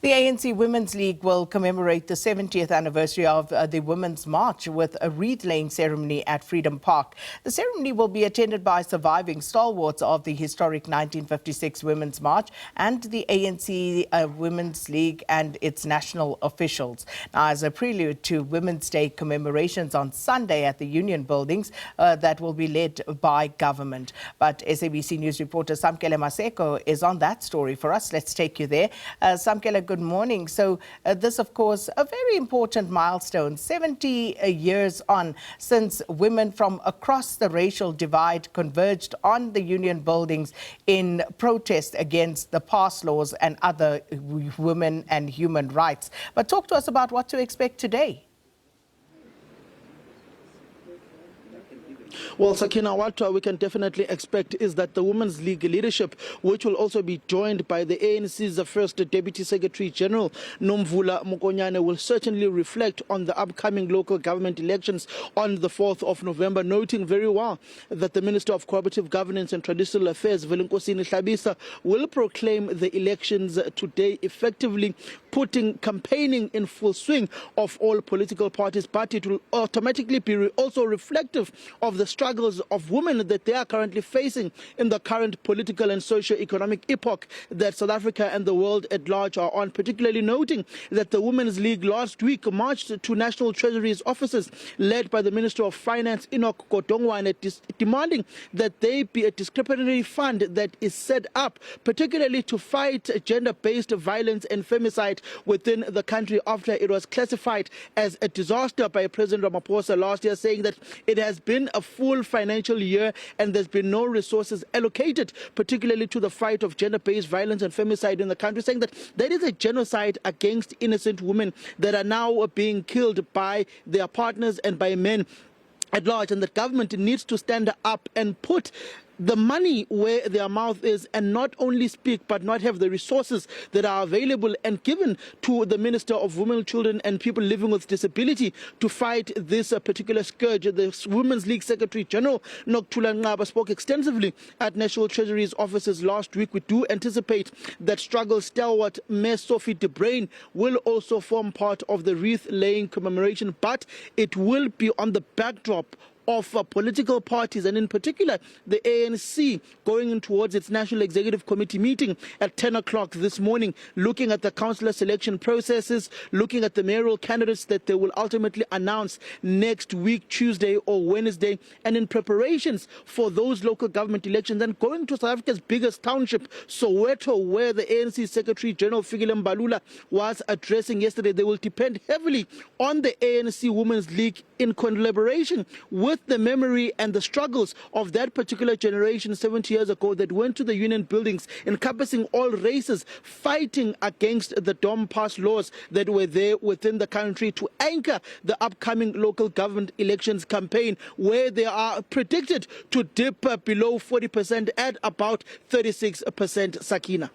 The ANC Women's League will commemorate the 70th anniversary of the Women's March with a wreath-laying ceremony at Freedom Park. The ceremony will be attended by surviving stalwarts of the historic 1956 Women's March and the ANC Women's League and its national officials. Now, as a prelude to Women's Day commemorations on Sunday at the Union Buildings that will be led by government. But SABC News reporter Samkele Maseko is on that story for us. Let's take you there. Samkele, good morning. So this, of course, a very important milestone, 70 years on since women from across the racial divide converged on the Union Buildings in protest against the past laws and other women and human rights. But talk to us about what to expect today. Well, Sakina, what we can definitely expect is that the Women's League leadership, which will also be joined by the ANC's first Deputy Secretary General, Nomvula Mokonyane, will certainly reflect on the upcoming local government elections on the 4th of November, noting very well that the Minister of Cooperative Governance and Traditional Affairs, Velenkosini Hlabisa, will proclaim the elections today, effectively putting campaigning in full swing of all political parties, but it will automatically be also reflective of the struggles of women that they are currently facing in the current political and socio-economic epoch that South Africa and the world at large are on, particularly noting that the Women's League last week marched to National Treasury's offices led by the Minister of Finance, Enoch Godongwana, demanding that there be a discretionary fund that is set up, particularly to fight gender-based violence and femicide within the country after it was classified as a disaster by President Ramaphosa last year, saying that it has been a full financial year and there's been no resources allocated, particularly to the fight of gender-based violence and femicide in the country, saying that there is a genocide against innocent women that are now being killed by their partners and by men at large, and that government needs to stand up and put the money where their mouth is and not only speak but not have the resources that are available and given to the Minister of Women, Children and People Living with Disability to fight this particular scourge. The Women's League Secretary General Nokuthula Nqaba spoke extensively at National Treasury's offices last week. We do anticipate that struggle stalwart Mayor Sophie de Bruyn will also form part of the wreath-laying commemoration, but it will be on the backdrop of political parties, and in particular the ANC going in towards its National Executive Committee meeting at 10 o'clock this morning, looking at the councillor selection processes, looking at the mayoral candidates that they will ultimately announce next week, Tuesday or Wednesday, and in preparations for those local government elections, and going to South Africa's biggest township, Soweto, where the ANC Secretary General Fikile Mbalula was addressing yesterday. They will depend heavily on the ANC Women's League in collaboration with the memory and the struggles of that particular generation 70 years ago that went to the Union Buildings, encompassing all races, fighting against the DOM pass laws that were there within the country to anchor the upcoming local government elections campaign, where they are predicted to dip below 40% at about 36%, Sakina.